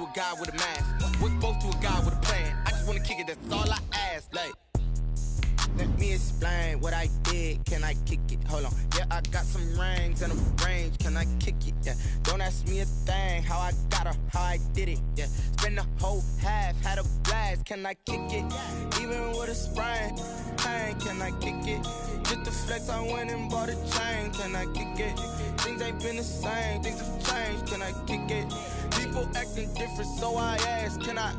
a guy with a mask. We're both to a guy with a plan. I just wanna kick it, that's all I ask. Like, let me explain what I did. Can I kick it? Hold on. Yeah, I got some rings and a range. Can I kick it? Yeah. Don't ask me a thing. How I got her, how I did it. Yeah. Spend the whole half, had a blast. Can I kick it? Even with a sprain. Pain, can I kick it? Just the flex, I went and bought a chain. Can I kick it? Things ain't been the same. Things have changed. Can I kick it? People acting different, so I ask. Can I?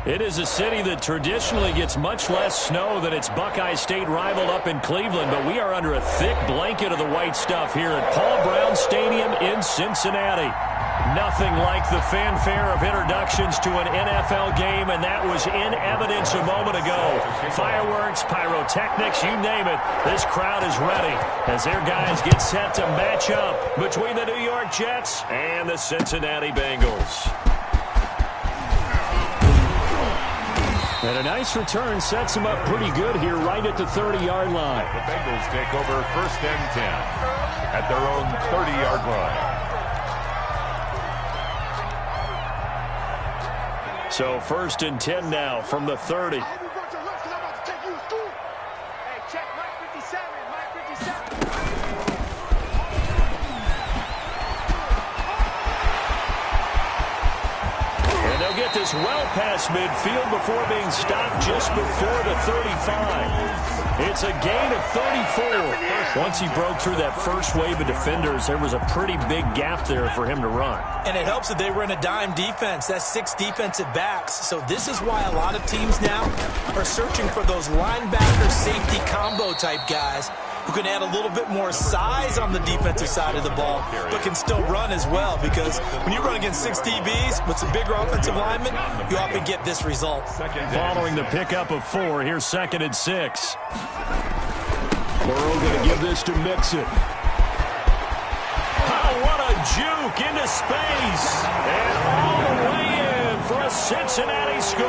It is a city that traditionally gets much less snow than its Buckeye State rival up in Cleveland, but we are under a thick blanket of the white stuff here at Paul Brown Stadium in Cincinnati. Nothing like the fanfare of introductions to an NFL game, and that was in evidence a moment ago. Fireworks, pyrotechnics, you name it. This crowd is ready as their guys get set to match up between the New York Jets and the Cincinnati Bengals. And a nice return sets them up pretty good here right at the 30-yard line. The Bengals take over 1st and 10 at their own 30-yard line. So 1st and 10 now from the 30. Get this well past midfield before being stopped just before the 35. It's a gain of 34. Once he broke through that first wave of defenders, there was a pretty big gap there for him to run. And it helps that they were in a dime defense. That's 6 defensive backs. So this is why a lot of teams now are searching for those linebacker safety combo type guys who can add a little bit more size on the defensive side of the ball, but can still run as well, because when you run against 6 DBs with some bigger offensive linemen, you often get this result. Following the pickup of 4, here's 2nd and 6. Burrow going to give this to Mixon. Oh, what a juke into space. And all the way in for a Cincinnati score.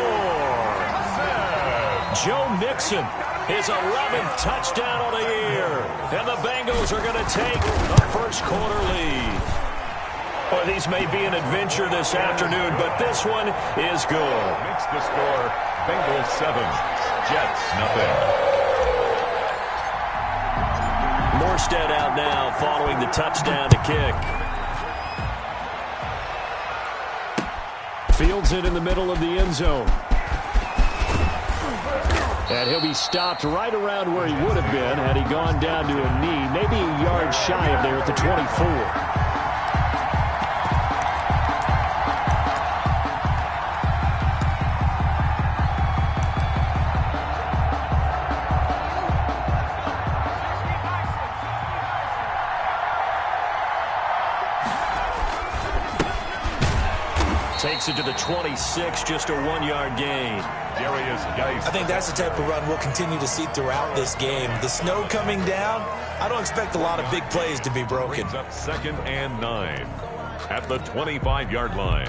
Joe Mixon. His 11th touchdown of the year. And the Bengals are going to take a first-quarter lead. Well, these may be an adventure this afternoon, but this one is good. Makes the score Bengals 7, Jets nothing. Morstead out now following the touchdown to kick. Fields it in the middle of the end zone. And he'll be stopped right around where he would have been had he gone down to a knee, maybe a yard shy of there at the 24. Takes it to the 26, just a 1-yard gain. I think that's the type of run we'll continue to see throughout this game. The snow coming down, I don't expect a lot of big plays to be broken. Brings up 2nd and 9 at the 25-yard line.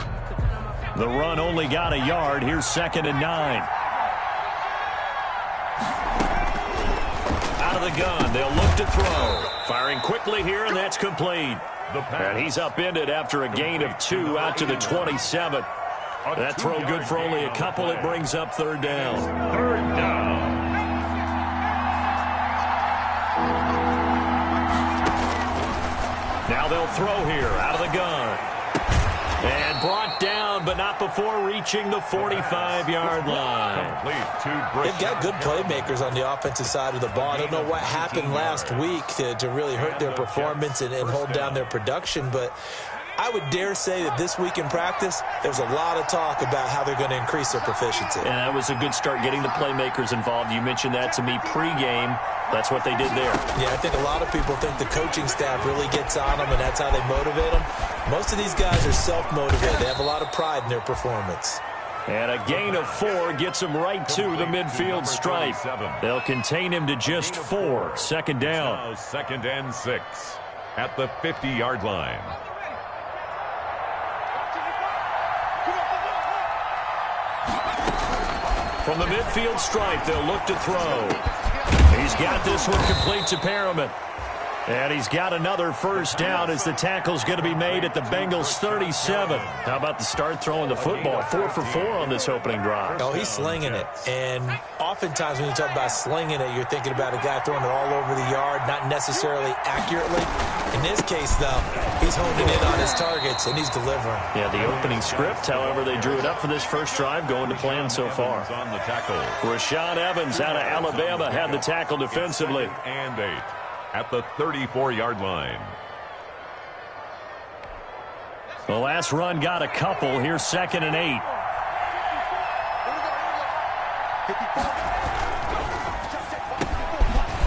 The run only got a yard. Here's 2nd and 9. Out of the gun, they'll look to throw. Firing quickly here, and that's complete. And he's upended after a gain of 2 out to the 27. That throw good for only a couple. It brings up 3rd down. 3rd down. Now they'll throw here out of the gun. And brought down, but not before reaching the 45-yard line. They've got good playmakers on the offensive side of the ball. I don't know what happened last week to really hurt their performance and hold down their production, but I would dare say that this week in practice, there's a lot of talk about how they're going to increase their proficiency. And that was a good start, getting the playmakers involved. You mentioned that to me pregame. That's what they did there. Yeah, I think a lot of people think the coaching staff really gets on them, and that's how they motivate them. Most of these guys are self-motivated. They have a lot of pride in their performance. And a gain of 4 gets him right to the midfield stripe. They'll contain him to just 4. 2nd down. Now 2nd and 6 at the 50-yard line. From the midfield stripe, they'll look to throw. He's got this one complete to Perriman. And he's got another first down as the tackle's going to be made at the Bengals 37. How about the start throwing the football? 4 for 4 on this opening drive. Oh, he's slinging it. And oftentimes when you talk about slinging it, you're thinking about a guy throwing it all over the yard, not necessarily accurately. In this case, though, he's honing in on his targets, and he's delivering. Yeah, the opening script, however, they drew it up for this first drive, going to plan so far. On the tackle. Rashaan Evans out of Alabama had the tackle defensively. And 8 at the 34-yard line. The last run got a couple. Here's 2nd and 8.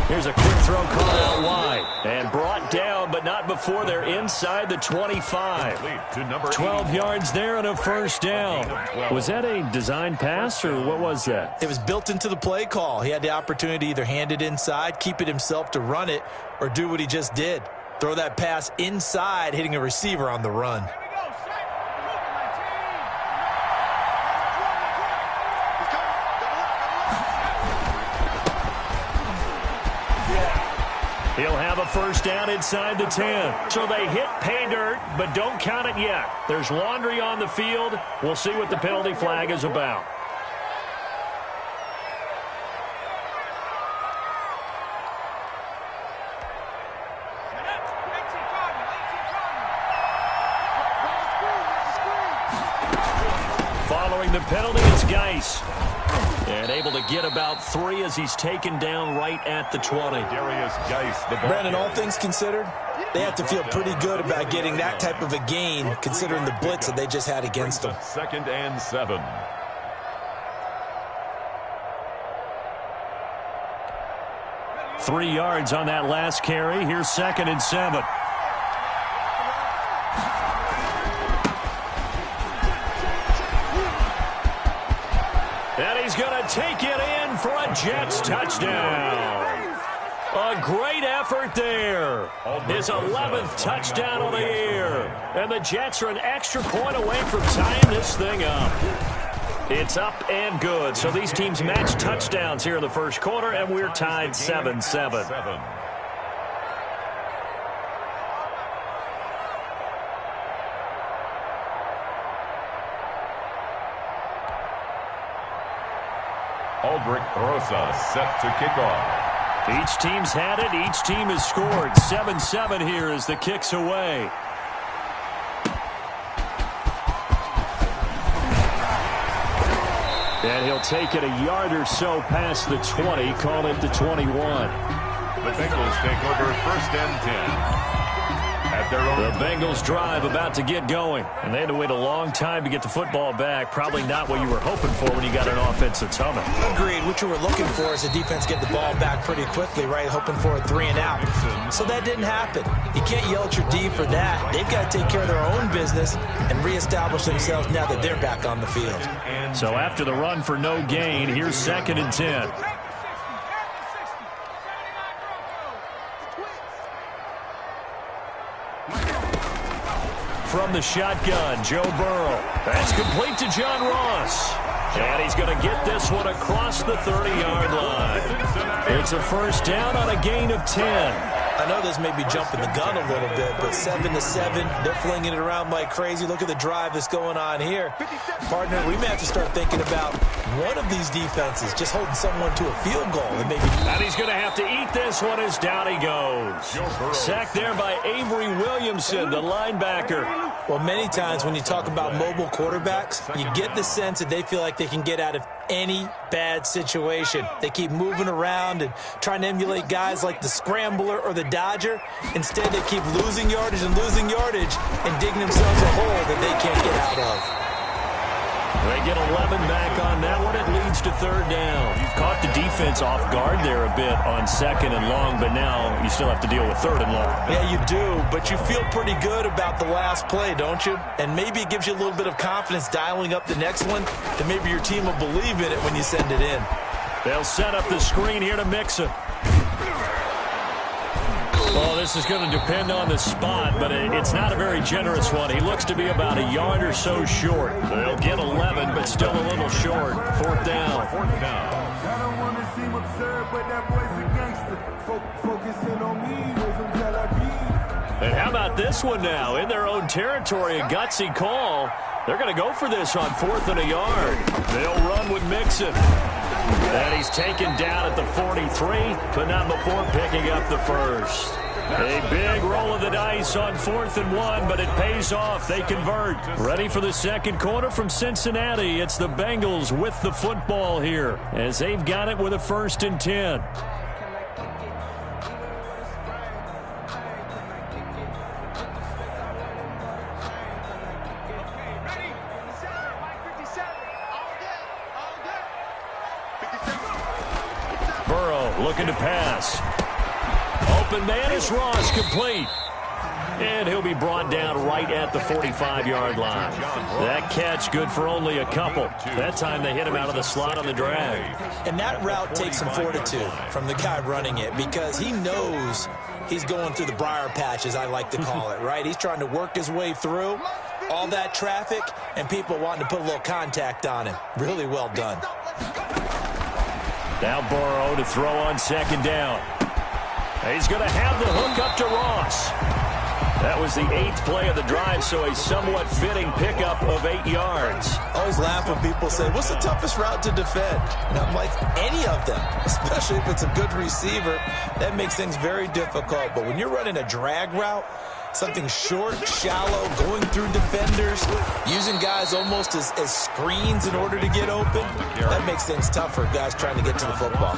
Here's a quick throw caught out wide. And brought down, but not before they're inside the 25. 12 yards there and a first down. Was that a design pass, or what was that? It was built into the play call. He had the opportunity to either hand it inside, keep it himself to run it, or do what he just did. Throw that pass inside, hitting a receiver on the run. He'll have a first down inside the 10. So they hit pay dirt, but don't count it yet. There's laundry on the field. We'll see what the penalty flag is about. Following the penalty is Geis. And able to get about 3 as he's taken down right at the 20. Darius Geis, the ball. Brandon, all things considered, they have to feel pretty good about getting that type of a gain, considering the blitz that they just had against them. 2nd and 7. Three yards on that last carry. Here's 2nd and 7. And he's going to take it in for a Jets touchdown. A great effort there. His 11th touchdown of the year. And the Jets are an extra point away from tying this thing up. It's up and good. So these teams match touchdowns here in the first quarter, and we're tied 7-7. Aldrich Rosa set to kick off. Each team's had it. Each team has scored. 7-7 here as the kick's away. And he'll take it a yard or so past the 20, call it the 21. The Bengals take over 1st and 10. At their own. The Bengals drive about to get going. And they had to wait a long time to get the football back. Probably not what you were hoping for when you got an offense that's humming. Agreed. What you were looking for is the defense get the ball back pretty quickly, right? Hoping for a 3 and out. So that didn't happen. You can't yell at your D for that. They've got to take care of their own business and reestablish themselves now that they're back on the field. So after the run for no gain, here's 2nd and 10. From the shotgun, Joe Burrow. That's complete to John Ross. And he's going to get this one across the 30-yard line. It's a first down on a gain of 10. I know this may be jumping the gun a little bit, but 7-7, they're flinging it around like crazy. Look at the drive that's going on here. Partner, we may have to start thinking about one of these defenses just holding someone to a field goal. And he's going to have to eat this one as down he goes. Sacked there by Avery Williamson, the linebacker. Well, many times when you talk about mobile quarterbacks, you get the sense that they feel like they can get out of any bad situation. They keep moving around and trying to emulate guys like the Scrambler or the Dodger. Instead, they keep losing yardage and digging themselves a hole that they can't get out of. They get 11 back on that one. It leads to 3rd down. You've caught the defense off guard there a bit on 2nd and long, but now you still have to deal with 3rd and long. Yeah, you do, but you feel pretty good about the last play, don't you? And maybe it gives you a little bit of confidence dialing up the next one, and maybe your team will believe in it when you send it in. They'll set up the screen here to Mixon. Well, this is going to depend on the spot, but it's not a very generous one. He looks to be about a yard or so short. They'll get 11, but still a little short. Fourth down. I don't want to seem absurd, but that boy's a gangster. Focusing on me was from Tel Aviv. And how about this one now? In their own territory, a gutsy call. They're going to go for this on 4th and a yard. They'll run with Mixon. And he's taken down at the 43, but not before picking up the first. A big roll of the dice on 4th and 1, but it pays off. They convert. Ready for the second quarter from Cincinnati. It's the Bengals with the football here as they've got it with a 1st and 10. Looking to pass. Open man is Ross, complete. And he'll be brought down right at the 45-yard line. That catch good for only a couple. That time they hit him out of the slot on the drag. And that route takes some fortitude from the guy running it because he knows he's going through the briar patch, as I like to call it, right? He's trying to work his way through all that traffic and people wanting to put a little contact on him. Really well done. Now Burrow to throw on 2nd down. He's going to have the hook up to Ross. That was the 8th play of the drive, so a somewhat fitting pickup of 8 yards. I always laugh when people say, what's the toughest route to defend? And I'm like, any of them, especially if it's a good receiver. That makes things very difficult. But when you're running a drag route, something short, shallow, going through defenders, using guys almost as screens in order to get open, that makes things tough for guys trying to get to the football.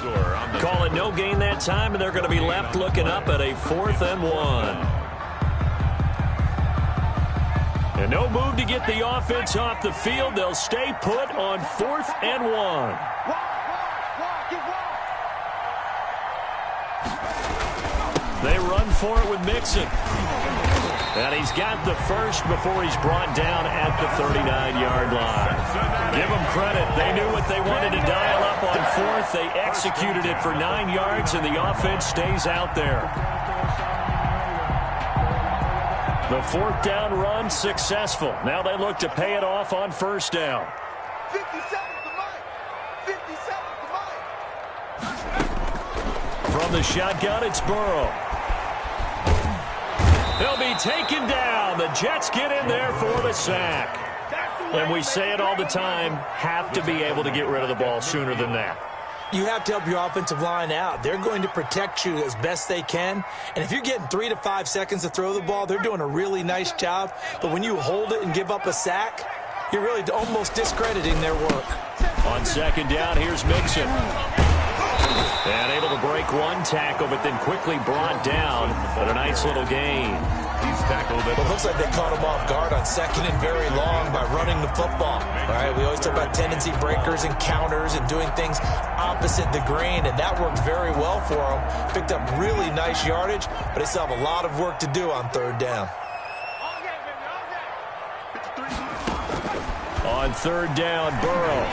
Call it no gain that time, and they're going to be left looking up at a 4th and 1. And no move to get the offense off the field. They'll stay put on 4th and 1. They run for it with Mixon. And he's got the first before he's brought down at the 39-yard line. Give them credit. They knew what they wanted to dial up on 4th. They executed it for 9 yards, and the offense stays out there. The 4th down run successful. Now they look to pay it off on 1st down. 57 to mine. 57 to mine. From the shotgun, it's Burrow. He'll be taken down. The Jets get in there for the sack. And we say it all the time, have to be able to get rid of the ball sooner than that. You have to help your offensive line out. They're going to protect you as best they can. And if you're getting 3 to 5 seconds to throw the ball, they're doing a really nice job. But when you hold it and give up a sack, you're really almost discrediting their work. On 2nd down, here's Mixon. And able to break one tackle, but then quickly brought down. But a nice little gain. He's tackled it. Well, it looks like they caught him off guard on 2nd and very long by running the football. All right, we always talk about tendency breakers and counters and doing things opposite the grain, and that worked very well for them. Picked up really nice yardage, but they still have a lot of work to do on 3rd down. On 3rd down, Burrow.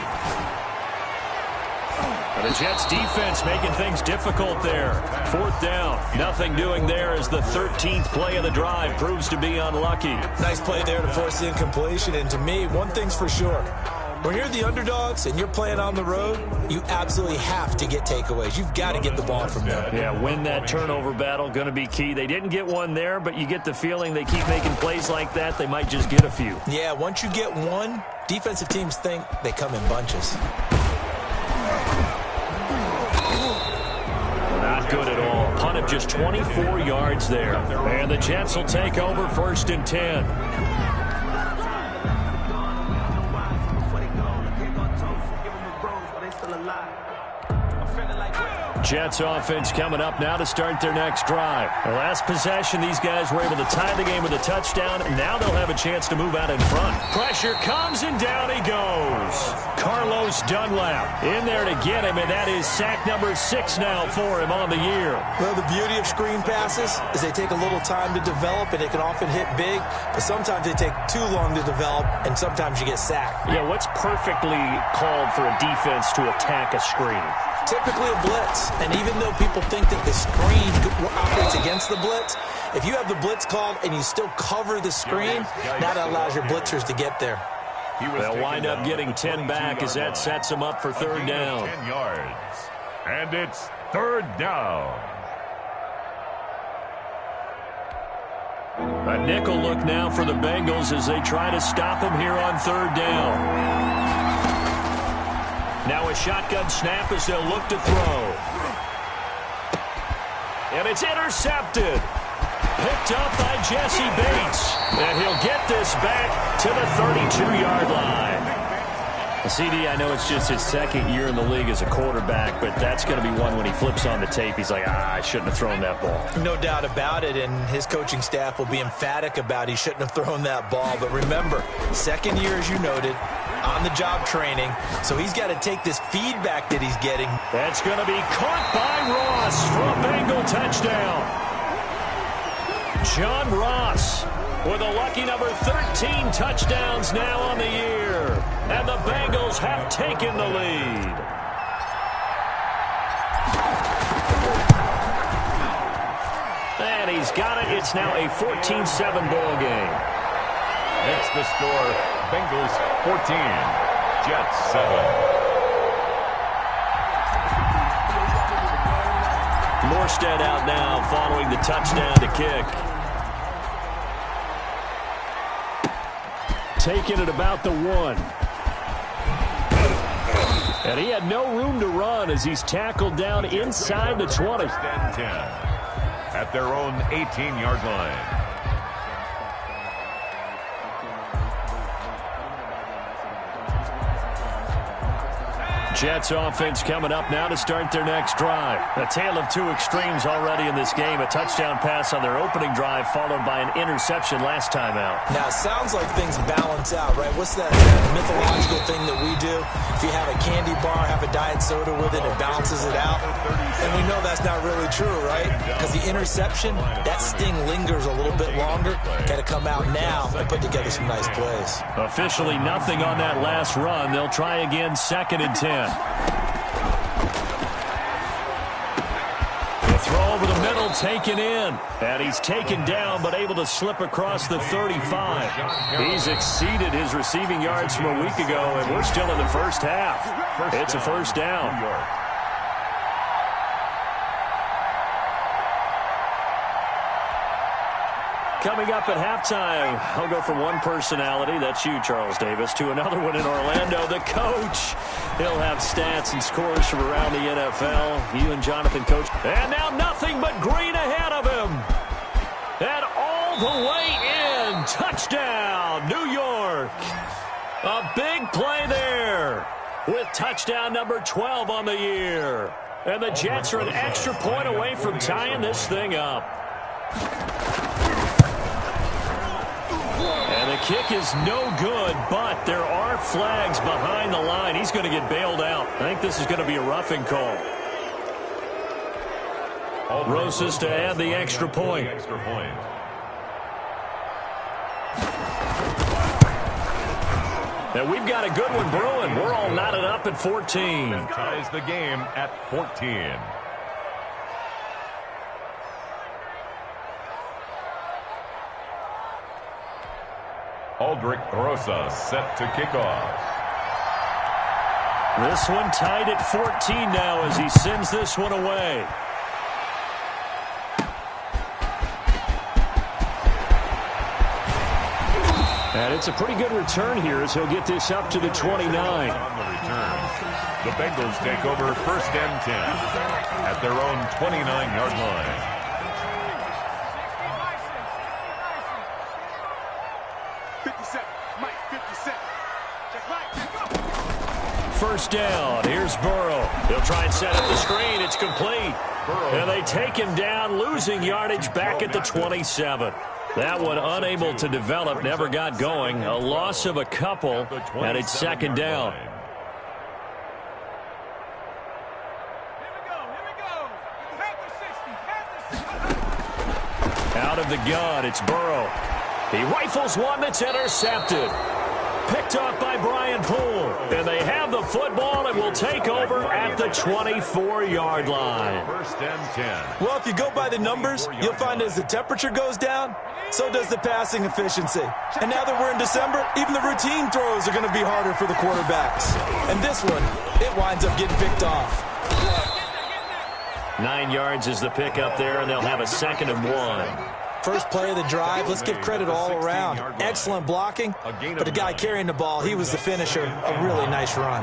And the Jets defense making things difficult there. 4th down. Nothing doing there as the 13th play of the drive proves to be unlucky. Nice play there to force the incompletion. And to me, one thing's for sure. When you're the underdogs and you're playing on the road, you absolutely have to get takeaways. You've got to get the ball from them. Yeah, win that turnover battle, going to be key. They didn't get one there, but you get the feeling they keep making plays like that, they might just get a few. Yeah, once you get one, defensive teams think they come in bunches. Not good at all. Punt of just 24 yards there. And the Jets will take over 1st and 10. Jets offense coming up now to start their next drive. The last possession, these guys were able to tie the game with a touchdown, and now they'll have a chance to move out in front. Pressure comes, and down he goes. Carlos Dunlap in there to get him, and that is sack number 6 now for him on the year. Well, the beauty of screen passes is they take a little time to develop, and they can often hit big, but sometimes they take too long to develop, and sometimes you get sacked. Yeah, what's perfectly called for a defense to attack a screen? typically a blitz, and even though people think that the screen operates against the blitz, if you have the blitz called and you still cover the screen, that allows your blitzers to get there. They'll wind up getting 10 back as that sets them up for third down. 10 yards. And it's third down. A nickel look now for the Bengals as they try to stop him here on third down. Now a shotgun snap as they'll look to throw. And it's intercepted. Picked up by Jesse Bates. And he'll get this back to the 32-yard line. CD, I know it's just his second year in the league as a quarterback, but that's going to be one when he flips on the tape. He's like, I shouldn't have thrown that ball. No doubt about it, and his coaching staff will be emphatic about he shouldn't have thrown that ball. But remember, second year, as you noted, on-the-job training, so he's got to take this feedback that he's getting. That's going to be caught by Ross for a Bengal touchdown. John Ross with a lucky number 13 touchdowns now on the year. And the Bengals have taken the lead. And he's got it. It's now a 14-7 ball game. That's the score. Bengals 14, Jets 7. Morstead out now following the touchdown to kick. Taking it about the 1. And he had no room to run as he's tackled down inside the 20. First and 10 at their own 18-yard line. Jets offense coming up now to start their next drive. A tale of two extremes already in this game. A touchdown pass on their opening drive followed by an interception last time out. Now, it sounds like things balance out, right? What's that mythological thing that we do? If you have a candy bar, have a diet soda with it, it balances it out. And we know that's not really true, right? Because the interception, that sting lingers a little bit longer. Got to come out now and put together some nice plays. Officially nothing on that last run. They'll try again, 2nd and 10. The throw over the middle taken in. And he's taken down but able to slip across the 35. He's exceeded his receiving yards from a week ago, and we're still in the first half. It's a first down. Coming up at halftime, I'll go from one personality, that's you, Charles Davis, to another one in Orlando, the coach. He'll have stats and scores from around the NFL. You and Jonathan, coach. And now nothing but green ahead of him. And all the way in. Touchdown, New York. A big play there with touchdown number 12 on the year. And the Jets are an extra point away from tying this thing up. And the kick is no good, but there are flags behind the line. He's going to get bailed out. I think this is going to be a roughing call. Rosas to add the extra point. And we've got a good one brewing. We're all knotted up at 14. That ties the game at 14. Aldrich Rosas set to kick off. This one tied at 14 now as he sends this one away. And it's a pretty good return here as he'll get this up to the 29. On the return, the Bengals take over 1st and 10 at their own 29-yard line. First down. Here's Burrow. He'll try and set up the screen. It's complete. And they take him down, losing yardage back at the 27. That one unable to develop, never got going. A loss of a couple, and it's 2nd down. Out of the gun, it's Burrow. He rifles one that's intercepted. Picked off by Brian Poole. And they have the football and will take over at the 24-yard line. First and 10. Well, if you go by the numbers, you'll find as the temperature goes down, so does the passing efficiency. And now that we're in December, even the routine throws are going to be harder for the quarterbacks. And this one, it winds up getting picked off. 9 yards is the pick up there, and they'll have a 2nd and 1. First play of the drive, let's give credit all around. Excellent blocking, but the guy carrying the ball, he was the finisher. A really nice run.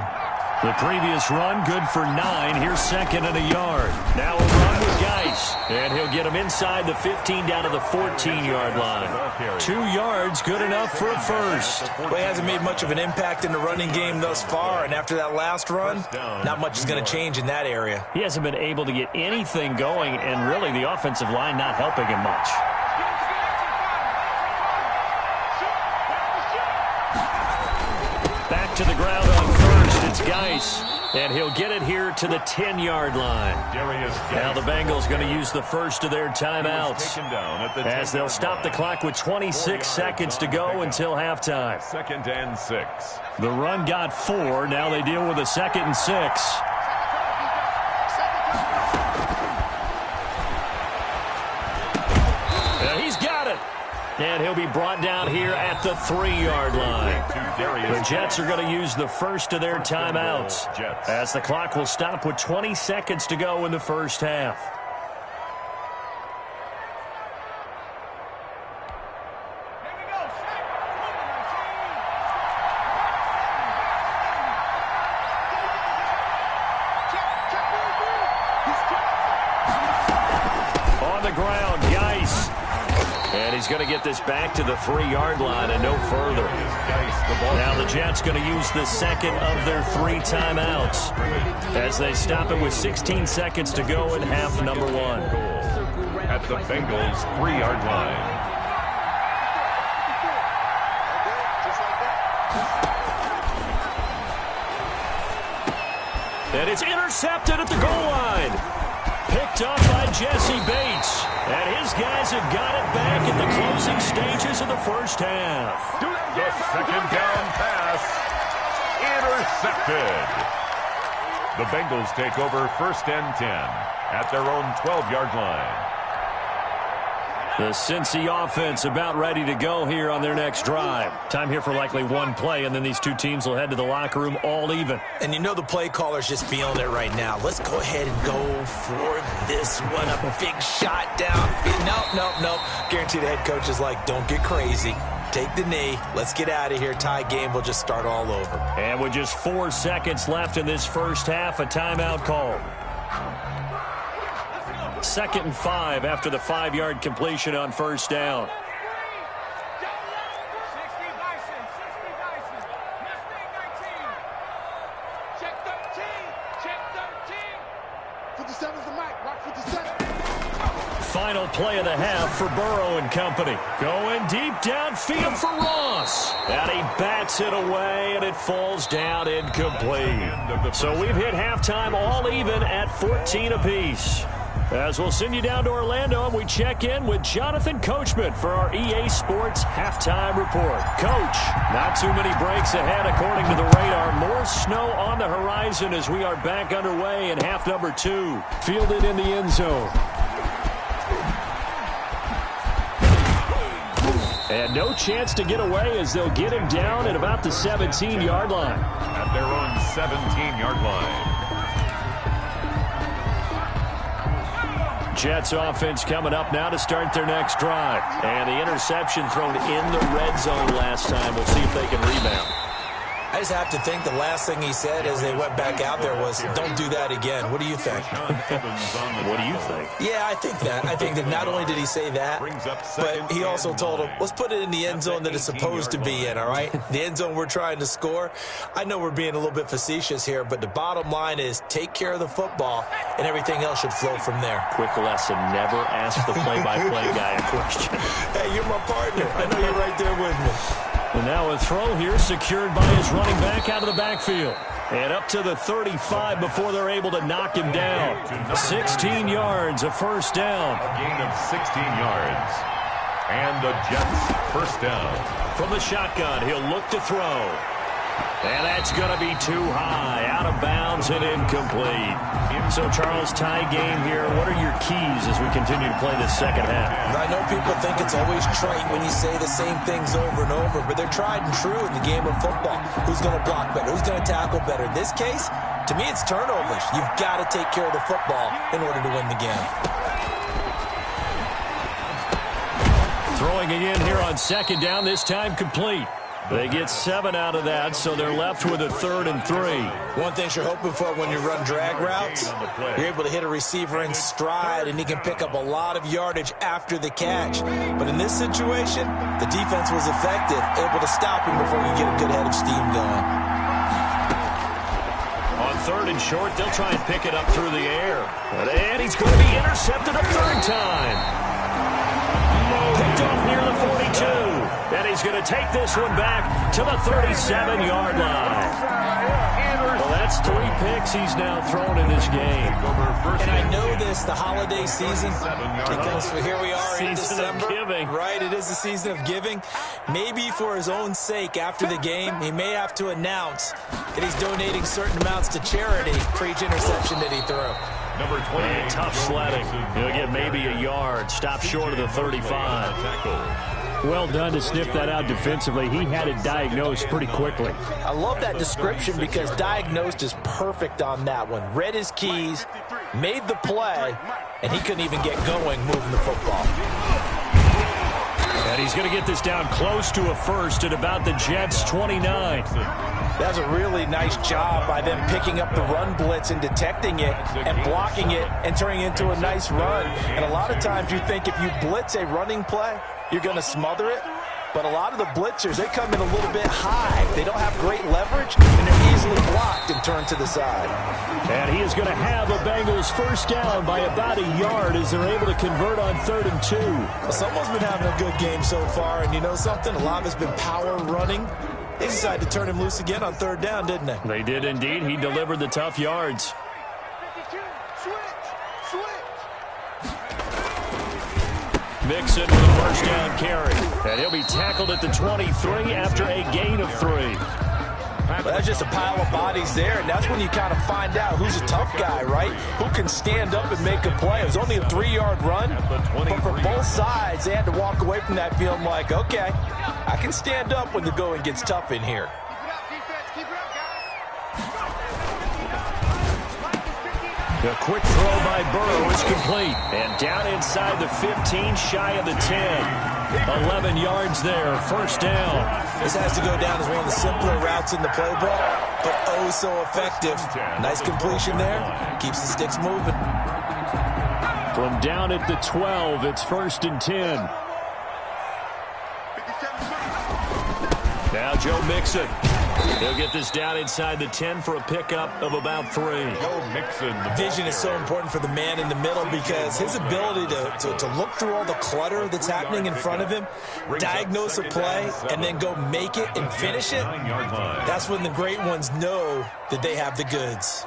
The previous run, good for 9. Here's 2nd and a yard. Now a run with Geis, and he'll get him inside the 15 down to the 14-yard line. 2 yards, good enough for a first. Well, he hasn't made much of an impact in the running game thus far, and after that last run, not much is going to change in that area. He hasn't been able to get anything going, and really the offensive line not helping him much. Back to the ground on first. It's Geis, and he'll get it here to the 10-yard line. Now the Bengals going to use the first of their timeouts as they'll stop the clock with 26 seconds to go until halftime. 2nd and 6. The run got 4. Now they deal with a 2nd and 6. And he's got it. And he'll be brought down here at the 3-yard line. The Jets are going to use the first of their timeouts as the clock will stop with 20 seconds to go in the first half. On the ground, Geis. And he's going to get this back to the 3-yard line and no further. Now the Jets going to use the second of their 3 timeouts as they stop it with 16 seconds to go in half number 1. At the Bengals' 3-yard line. And it's intercepted at the goal line. Picked up by Jesse Bates. And his guys have got it back in the closing stages of the first half. The 2nd down pass. Intercepted. The Bengals take over 1st and 10 at their own 12-yard line. The Cincy offense about ready to go here on their next drive. Time here for likely one play, and then these two teams will head to the locker room all even. And you know the play caller's just feeling it right now. Let's go ahead and go for this one. A big shot down. Nope. Guarantee the head coach is like, don't get crazy. Take the knee. Let's get out of here. Tie game. We'll just start all over. And with just 4 seconds left in this first half, a timeout call. 2nd and 5 after the 5-yard completion on first down. Final play of the half for Burrow and company. Going deep downfield for Ross. And he bats it away, and it falls down incomplete. So we've hit halftime all even at 14 apiece. As we'll send you down to Orlando, and we check in with Jonathan Coachman for our EA Sports Halftime Report. Coach, not too many breaks ahead according to the radar. More snow on the horizon as we are back underway in half number 2. Fielded in the end zone. And no chance to get away as they'll get him down at about the 17-yard line. At their own 17-yard line. Jets offense coming up now to start their next drive. And the interception thrown in the red zone last time. We'll see if they can rebound. I just have to think the last thing he said as they went back out there was, don't do that again. What do you think? What do you think? Yeah, I think that. I think that not only did he say that, but he also told him, let's put it in the end zone that it's supposed to be in, all right? The end zone we're trying to score. I know we're being a little bit facetious here, but the bottom line is take care of the football, and everything else should flow from there. Quick lesson, never ask the play-by-play guy a question. Hey, you're my partner. I know you're right there with me. And now a throw here secured by his running back out of the backfield. And up to the 35 before they're able to knock him down. 16 yards, a first down. A gain of 16 yards. And the Jets first down. From the shotgun, he'll look to throw. And that's going to be too high, out of bounds and incomplete. So, Charles, tie game here. What are your keys as we continue to play this second half? I know people think it's always trite when you say the same things over and over, but they're tried and true in the game of football. Who's going to block better? Who's going to tackle better? In this case, to me, it's turnovers. You've got to take care of the football in order to win the game. Throwing it in here on second down, this time complete. They get 7 out of that, so they're left with a 3rd and 3. One thing you're hoping for when you run drag routes, you're able to hit a receiver in stride, and he can pick up a lot of yardage after the catch. But in this situation, the defense was effective, able to stop him before he get a good head of steam going. On 3rd and short, they'll try and pick it up through the air. And he's going to be intercepted a 3rd time. Picked off near the 42. And he's going to take this one back to the 37-yard line. Well, that's 3 picks he's now thrown in this game. And I know this, the holiday season, because here we are in December. Season of giving. Right, it is the season of giving. Maybe for his own sake, after the game, he may have to announce that he's donating certain amounts to charity for each interception that he threw. Number 28. Tough sledding. He'll get maybe a yard. Stop short of the 35. Well done to sniff that out defensively. He had it diagnosed pretty quickly. I love that description because diagnosed is perfect on that one. Read his keys, made the play, and he couldn't even get going moving the football. And he's going to get this down close to a first at about the Jets' 29. That's a really nice job by them picking up the run blitz and detecting it and blocking it and turning it into a nice run. And a lot of times you think if you blitz a running play, you're going to smother it. But a lot of the blitzers, they come in a little bit high. They don't have great leverage, and they're easily blocked and turned to the side. And he is going to have a Bengals first down by about a yard as they're able to convert on 3rd and 2. Well, someone's been having a good game so far, and you know something? A lot of it's been power running. They decided to turn him loose again on 3rd down, didn't they? They did indeed. He delivered the tough yards. Mixon with a first down carry. And he'll be tackled at the 23 after a gain of 3. Well, that's just a pile of bodies there, and that's when you kind of find out who's a tough guy, right? Who can stand up and make a play. It was only a 3-yard run, but for both sides, they had to walk away from that feeling like, okay, I can stand up when the going gets tough in here. The quick throw by Burrow is complete. And down inside the 15, shy of the 10. 11 yards there, first down. This has to go down as one of the simpler routes in the playbook, but oh so effective. Nice completion there. Keeps the sticks moving. From down at the 12, it's 1st and 10. Now Joe Mixon. He'll get this down inside the 10 for a pickup of about 3. Joe Mixon. Vision is so important for the man in the middle because his ability to look through all the clutter that's happening in front of him, diagnose a play, and then go make it and finish it, that's when the great ones know that they have the goods.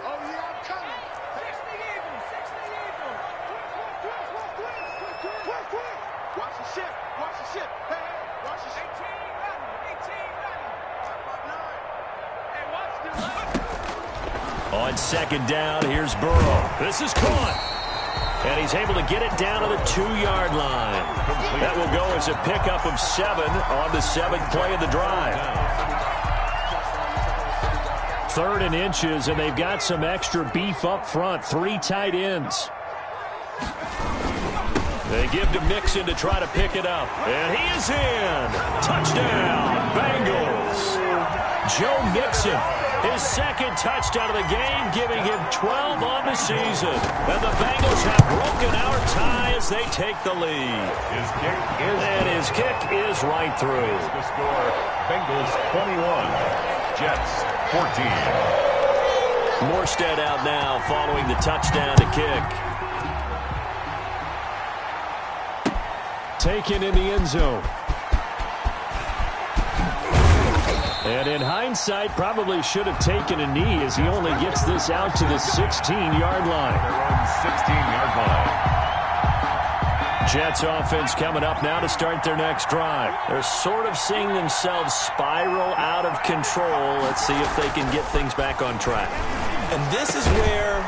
On 2nd down, here's Burrow. This is caught. And he's able to get it down to the 2-yard line. That will go as a pickup of 7 on the 7th play of the drive. 3rd and inches, and they've got some extra beef up front. 3 tight ends. They give to Mixon to try to pick it up. And he is in. Touchdown, Bengals. Joe Mixon. His 2nd touchdown of the game, giving him 12 on the season. And the Bengals have broken our tie as they take the lead. His kick is right through. The score, Bengals 21, Jets 14. Morstead out now following the touchdown to kick. Taken in the end zone. And in hindsight, probably should have taken a knee as he only gets this out to the 16-yard line. Their own 16-yard line. Jets offense coming up now to start their next drive. They're sort of seeing themselves spiral out of control. Let's see if they can get things back on track. And this is where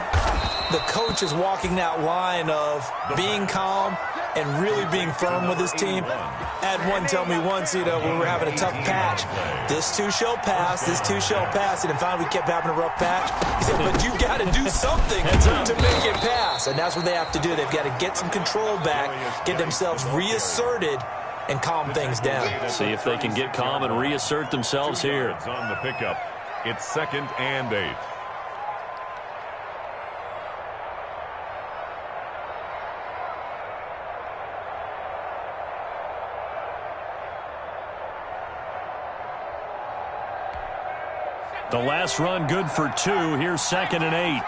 the coach is walking that line of being calm and really being firm with his team. I had one tell me once, when we were having a tough patch, this too shall pass, this too shall pass. And finally we kept having a rough patch. He said, but you got to do something to make it pass. And that's what they have to do. They've got to get some control back, get themselves reasserted, and calm things down. See if they can get calm and reassert themselves here. It's on the pickup. It's 2nd and 8. The last run good for 2. Here's 2nd and 8.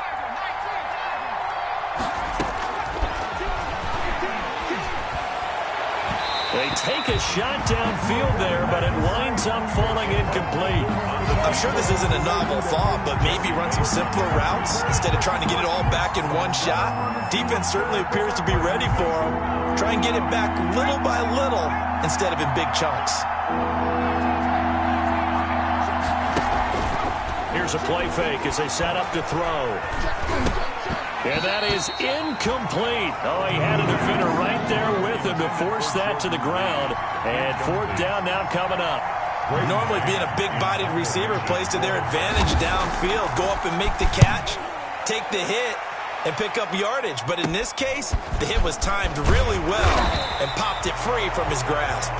They take a shot downfield there, but it winds up falling incomplete. I'm sure this isn't a novel thought, but maybe run some simpler routes instead of trying to get it all back in one shot. Defense certainly appears to be ready for them. Try and get it back little by little instead of in big chunks. Here's a play fake as they set up to throw. And that is incomplete. Oh, he had a defender right there with him to force that to the ground. And 4th down now coming up. Normally being a big-bodied receiver plays to their advantage downfield. Go up and make the catch, take the hit, and pick up yardage. But in this case, the hit was timed really well and popped it free from his grasp.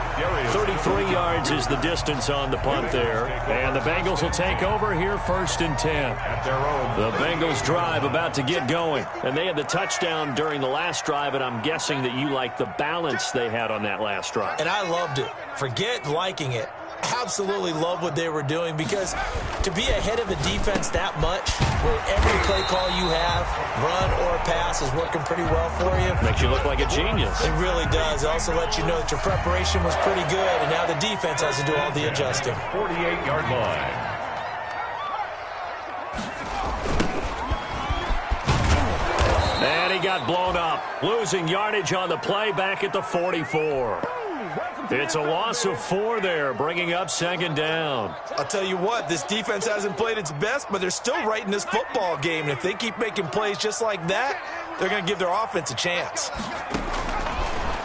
33 yards is the distance on the punt there. And the Bengals will take over here 1st and 10. The Bengals drive about to get going. And they had the touchdown during the last drive, and I'm guessing that you like the balance they had on that last drive. And I loved it. Forget liking it. Absolutely love what they were doing, because to be ahead of a defense that much, where every play call you have, run or pass, is working pretty well for you. Makes you look like a genius. It really does. It also lets you know that your preparation was pretty good, and now the defense has to do all the adjusting. 48-yard line. And he got blown up, losing yardage on the play back at the 44. It's a loss of 4 there, bringing up 2nd down. I'll tell you what, this defense hasn't played its best, but they're still right in this football game. And if they keep making plays just like that, they're going to give their offense a chance.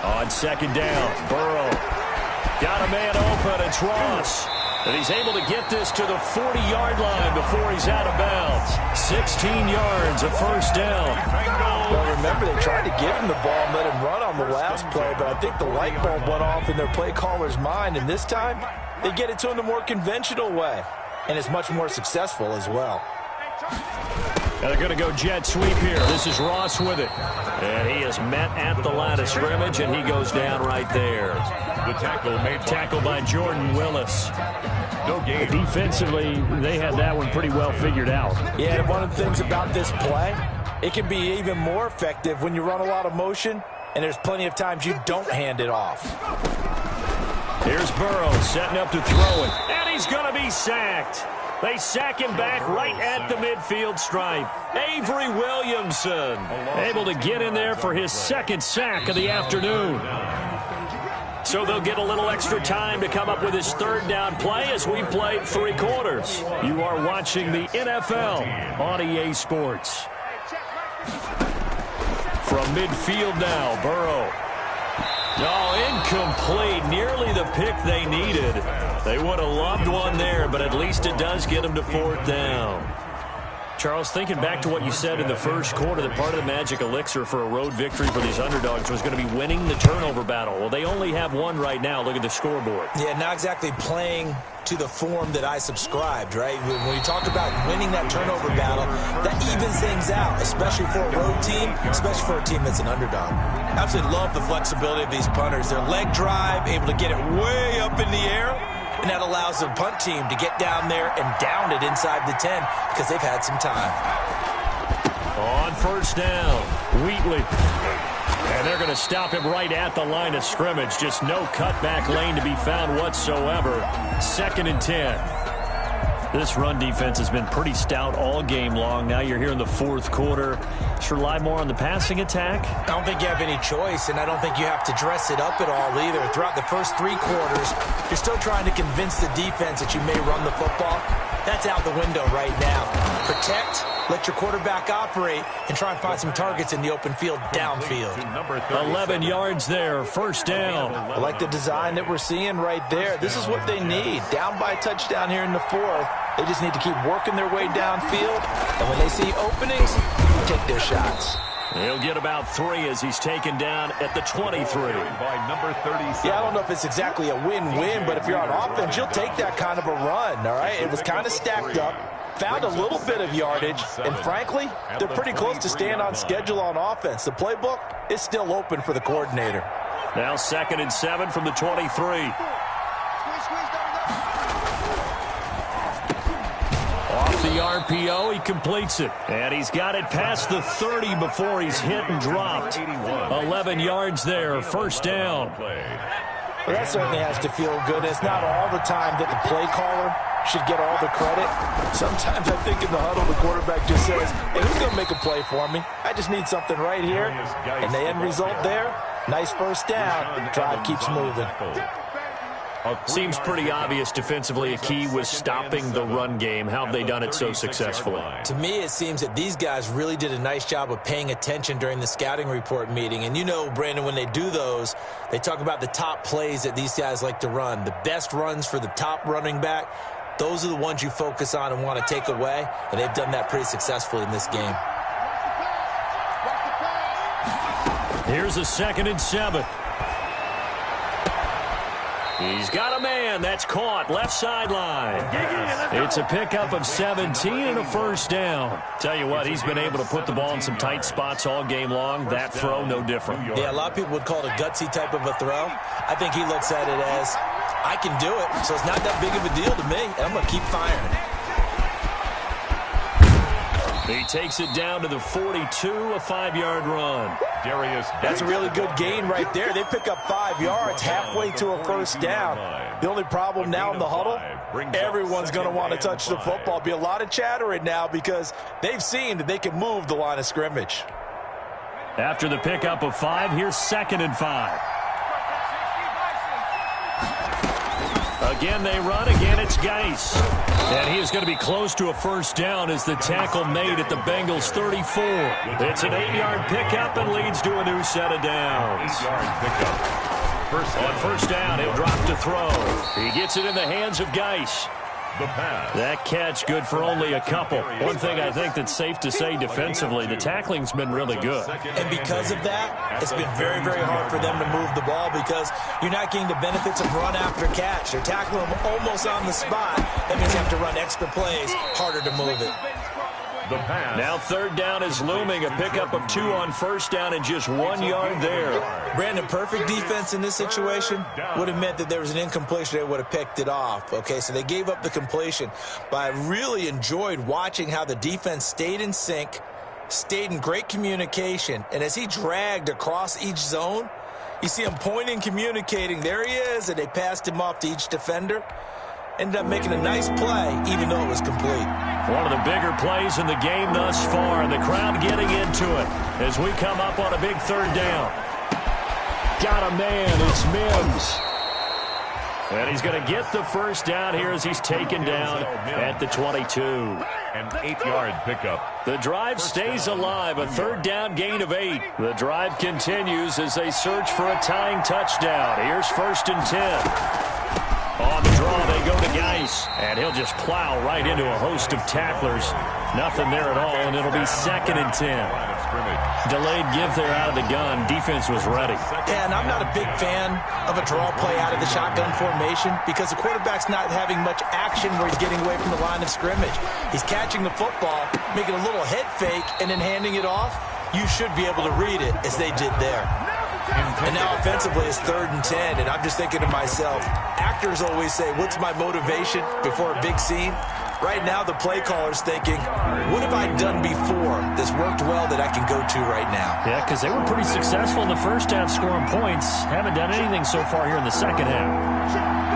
On 2nd down, Burrow got a man open. It's Ross. And he's able to get this to the 40-yard line before he's out of bounds. 16 yards, a 1st down. Well, remember, they tried to give him the ball and let him run on the last play, but I think the light bulb went off in their play caller's mind, and this time they get it to him the more conventional way, and it's much more successful as well. And they're going to go jet sweep here. This is Ross with it. And he is met at the line of scrimmage, and he goes down right there. The tackle made. Tackle by Jordan Willis. No gain. Defensively, they had that one pretty well figured out. Yeah, and one of the things about this play, it can be even more effective when you run a lot of motion, and there's plenty of times you don't hand it off. Here's Burrow setting up to throw it. And he's going to be sacked. They sack him back right at the midfield stripe. Avery Williamson able to get in there for his 2nd sack of the afternoon. So they'll get a little extra time to come up with his 3rd down play as we played 3 quarters. You are watching the NFL on EA Sports. From midfield now, Burrow. Oh, incomplete. Nearly the pick they needed. They would have loved one there, but at least it does get them to 4th down. Charles, thinking back to what you said in the first quarter, that part of the magic elixir for a road victory for these underdogs was going to be winning the turnover battle. Well, they only have one right now. Look at the scoreboard. Yeah, not exactly playing to the form that I subscribed, right? When you talk about winning that turnover battle, that evens things out, especially for a road team, especially for a team that's an underdog. Absolutely love the flexibility of these punters. Their leg drive, able to get it way up in the air, and that allows the punt team to get down there and down it inside the 10 because they've had some time. On 1st down, Wheatley. And they're going to stop him right at the line of scrimmage. Just no cutback lane to be found whatsoever. 2nd and 10. This run defense has been pretty stout all game long. Now you're here in the fourth quarter. Should rely more on the passing attack? I don't think you have any choice, and I don't think you have to dress it up at all either. Throughout the first 3 quarters, you're still trying to convince the defense that you may run the football. That's out the window right now. Protect, let your quarterback operate, and try and find some targets in the open field downfield. 11 yards there, first down. I like the design that we're seeing right there. This is what they need. Down by a touchdown here in the fourth. They just need to keep working their way downfield, and when they see openings, take their shots. He'll get about 3 as he's taken down at the 23. By number 37. Yeah, I don't know if it's exactly a win-win, but if you're on offense, you'll take that kind of a run, all right? It was kind of stacked up, found a little bit of yardage, and frankly, they're pretty close to staying on schedule on offense. The playbook is still open for the coordinator. Now 2nd and 7 from the 23. Off the RPO, he completes it. And he's got it past the 30 before he's hit and dropped. 11 yards there, first down. Well, that certainly has to feel good. It's not all the time that the play caller should get all the credit. Sometimes I think in the huddle, the quarterback just says, hey, who's going to make a play for me? I just need something right here. And the end result there, nice first down. Drive keeps moving. Seems pretty obvious defensively a key was stopping the run game. How have they done it so successfully? To me, it seems that these guys really did a nice job of paying attention during the scouting report meeting. And you know, Brandon, when they do those, they talk about the top plays that these guys like to run. The best runs for the top running back, those are the ones you focus on and want to take away. And they've done that pretty successfully in this game. Here's a 2nd and 7. He's got a man. That's caught. Left sideline. It's a pickup of 17 and a first down. Tell you what, he's been able to put the ball in some tight spots all game long. That throw, no different. Yeah, a lot of people would call it a gutsy type of a throw. I think he looks at it as, I can do it, so it's not that big of a deal to me, and I'm going to keep firing. He takes it down to the 42, a 5-yard run. That's a really good gain right there. They pick up 5 yards halfway to a first down. The only problem now in the huddle, everyone's going to want to touch the football. Be a lot of chattering now because they've seen that they can move the line of scrimmage. After the pickup of 5, here's 2nd and 5. Again, they run. Again, it's Geis. And he is going to be close to a first down as the tackle made at the Bengals 34. It's an 8-yard pickup and leads to a new set of downs. 8-yard pickup. On first down, he'll drop to throw. He gets it in the hands of Geis. The pass. That catch good for only a couple. One thing I think that's safe to say defensively, the tackling's been really good. And because of that, it's been very, very hard for them to move the ball because you're not getting the benefits of run after catch. They're tackling them almost on the spot. That means you have to run extra plays, harder to move it. The pass. Now 3rd down is looming. A pickup of 2 on first down and just 1 yard there. Brandon, perfect defense in this situation would have meant that there was an incompletion. They would have picked it off. Okay, so they gave up the completion. But I really enjoyed watching how the defense stayed in sync, stayed in great communication. And as he dragged across each zone, you see him pointing, communicating. There he is, and they passed him off to each defender. Ended up making a nice play, even though it was complete. One of the bigger plays in the game thus far, and the crowd getting into it as we come up on a big 3rd down. Got a man, it's Mims. And he's going to get the first down here as he's taken down at the 22. An 8-yard pickup. The drive stays alive, a 3rd down gain of 8. The drive continues as they search for a tying touchdown. Here's 1st and 10. On the draw, they go to Geis, and he'll just plow right into a host of tacklers. Nothing there at all, and it'll be 2nd and 10. Delayed give there out of the gun. Defense was ready. Yeah, and I'm not a big fan of a draw play out of the shotgun formation because the quarterback's not having much action where he's getting away from the line of scrimmage. He's catching the football, making a little head fake, and then handing it off. You should be able to read it as they did there. And now offensively it's 3rd and 10, and I'm just thinking to myself, actors always say, what's my motivation before a big scene? Right now the play caller's thinking, what have I done before that's worked well that I can go to right now? Yeah, because they were pretty successful in the first half scoring points. Haven't done anything so far here in the second half.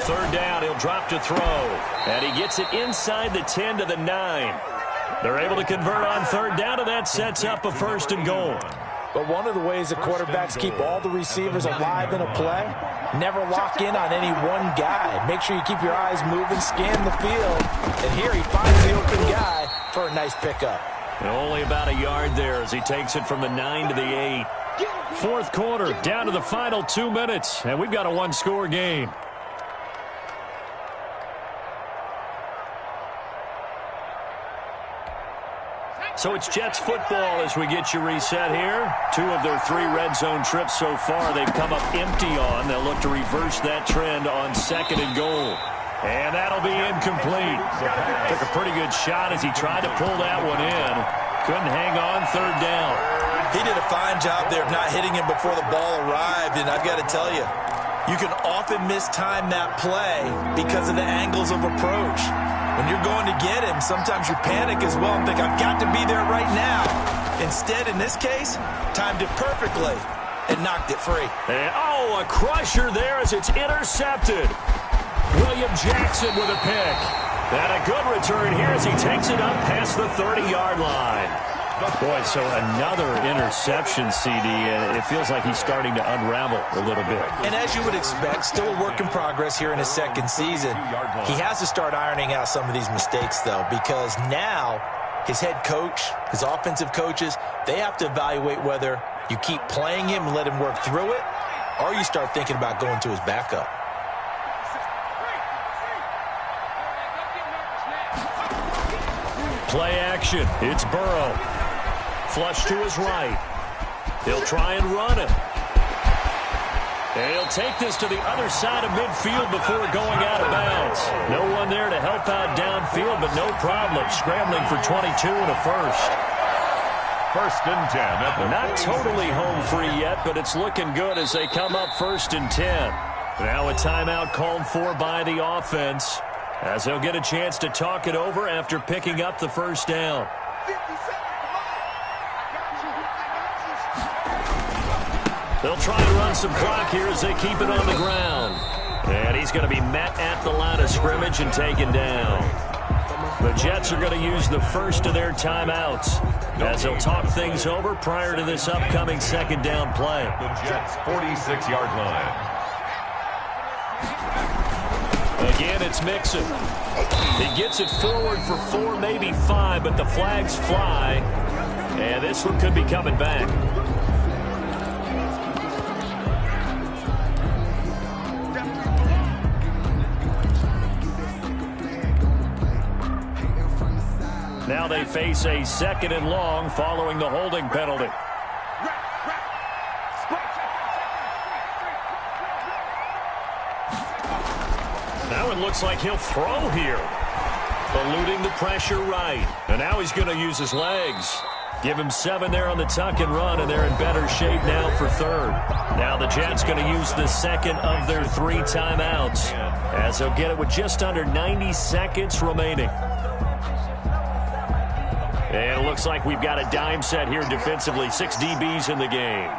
third down, he'll drop to throw. And he gets it inside the 10 to the 9. They're able to convert on third down, and that sets up a 1st and goal. But one of the ways that quarterbacks keep all the receivers alive in a play, never lock in on any one guy. Make sure you keep your eyes moving, scan the field. And here he finds the open guy for a nice pickup. And only about a yard there as he takes it from the 9 to the 8. Fourth quarter, down to the final 2 minutes, and we've got a one-score game. So it's Jets football as we get you reset here. 2 of their 3 red zone trips so far they've come up empty on. They'll look to reverse that trend on 2nd and goal. And that'll be incomplete. Took a pretty good shot as he tried to pull that one in. Couldn't hang on 3rd down. He did a fine job there of not hitting him before the ball arrived, and I've got to tell you, you can often mistime that play because of the angles of approach. When you're going to get him, sometimes you panic as well and think, I've got to be there right now. Instead, in this case, timed it perfectly and knocked it free. And, a crusher there as it's intercepted. William Jackson with a pick. And a good return here as he takes it up past the 30-yard line. Boy, so another interception, CD. It feels like he's starting to unravel a little bit. And as you would expect, still a work in progress here in his 2nd season. He has to start ironing out some of these mistakes, though, because now his head coach, his offensive coaches, they have to evaluate whether you keep playing him and let him work through it, or you start thinking about going to his backup. Play action. It's Burrow. Flush to his right. He'll try and run it. And he'll take this to the other side of midfield before going out of bounds. No one there to help out downfield, but no problem. Scrambling for 22 and a 1st. 1st and 10. At the Not totally home free yet, but it's looking good as they come up 1st and 10. Now a timeout called for by the offense, as they'll get a chance to talk it over after picking up the 1st down. They'll try and run some clock here as they keep it on the ground. And he's going to be met at the line of scrimmage and taken down. The Jets are going to use the first of their timeouts as they'll talk things over prior to this upcoming 2nd down play. The Jets' 46-yard line. Again, it's Mixon. He gets it forward for 4, maybe 5, but the flags fly. And this one could be coming back. Now they face a 2nd and long following the holding penalty. Now it looks like he'll throw here. Eluding the pressure right. And now he's going to use his legs. Give him 7 there on the tuck and run, and they're in better shape now for 3rd. Now the Jets going to use the 2nd of their 3 timeouts, as they'll get it with just under 90 seconds remaining. And it looks like we've got a dime set here defensively. 6 DBs in the game.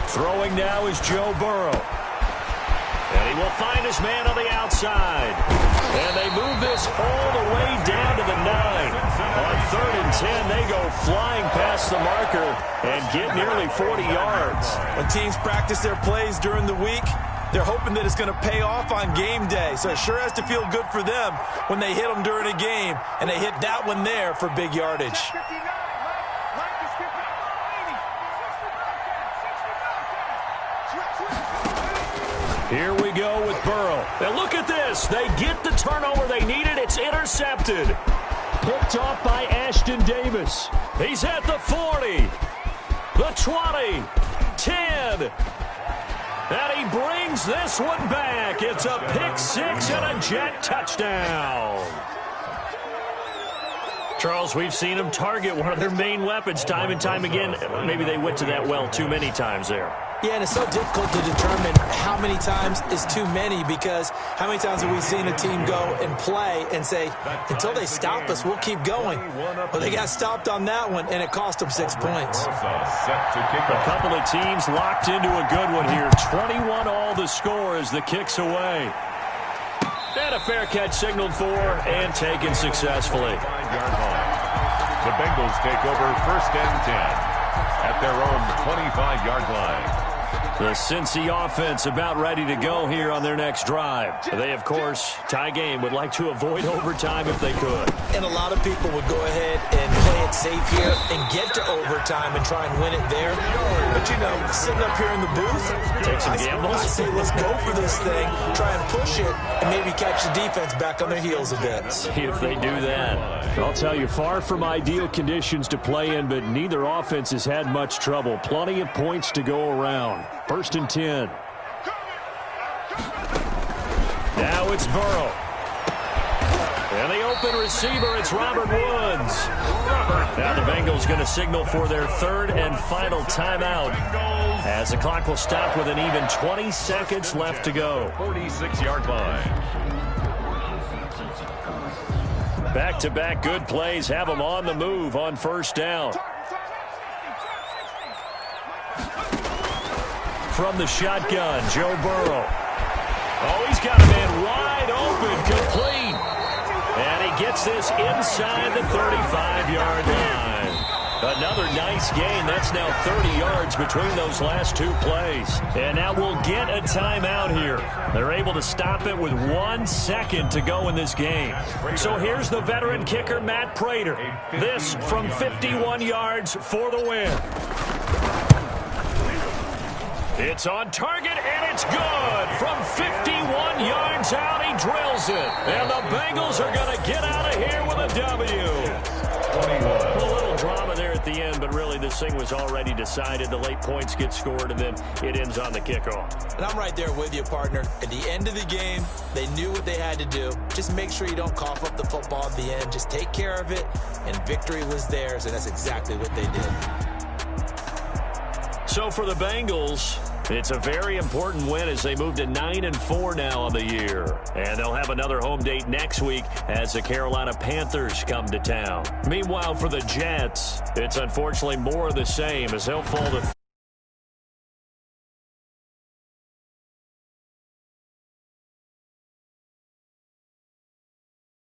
Throwing now is Joe Burrow. And he will find his man on the outside. And they move this all the way down to the 9. On 3rd and 10, they go flying past the marker and get nearly 40 yards. When teams practice their plays during the week, they're hoping that it's going to pay off on game day. So it sure has to feel good for them when they hit them during a game. And they hit that one there for big yardage. Here we go with Burrow. And look at this. They get the turnover they needed. It's intercepted. Picked off by Ashton Davis. He's at the 40, the 20, 10. And he brings this one back. It's a pick 6 and a Jet touchdown. Charles, we've seen them target one of their main weapons time and time again. Maybe they went to that well too many times there. Yeah, and it's so difficult to determine how many times is too many, because how many times have we seen a team go and play and say, until they stop us, we'll keep going. Well, they got stopped on that one, and it cost them 6 points. A couple of teams locked into a good one here. 21 all the score as the kick's away. And a fair catch signaled for and taken successfully. The Bengals take over 1st and 10 at their own 25-yard line. The Cincy offense about ready to go here on their next drive. They, of course, tie game, would like to avoid overtime if they could. And a lot of people would go ahead and play it safe here and get to overtime and try and win it there. But, you know, sitting up here in the booth, take some gambles. I say let's go for this thing, try and push it, and maybe catch the defense back on their heels a bit. See if they do that. I'll tell you, far from ideal conditions to play in, but neither offense has had much trouble. Plenty of points to go around. 1st and 10. Now it's Burrow. And the open receiver, it's Robert Woods. Now the Bengals going to signal for their 3rd and final timeout, as the clock will stop with an even 20 seconds left to go. 46-yard line. Back-to-back good plays have them on the move on 1st down. From the shotgun, Joe Burrow. Oh, he's got a man wide open, complete. And he gets this inside the 35-yard line. Another nice gain. That's now 30 yards between those last 2 plays. And now we'll get a timeout here. They're able to stop it with 1 second to go in this game. So here's the veteran kicker, Matt Prater. This from 51 yards for the win. It's on target, and it's good. From 51 yards out, he drills it. And the Bengals are going to get out of here with a W. A little drama there at the end, but really this thing was already decided. The late points get scored, and then it ends on the kickoff. And I'm right there with you, partner. At the end of the game, they knew what they had to do. Just make sure you don't cough up the football at the end. Just take care of it, and victory was theirs, and that's exactly what they did. So for the Bengals, it's a very important win as they move to 9-4 now on the year. And they'll have another home date next week as the Carolina Panthers come to town. Meanwhile, for the Jets, it's unfortunately more of the same as they'll fall to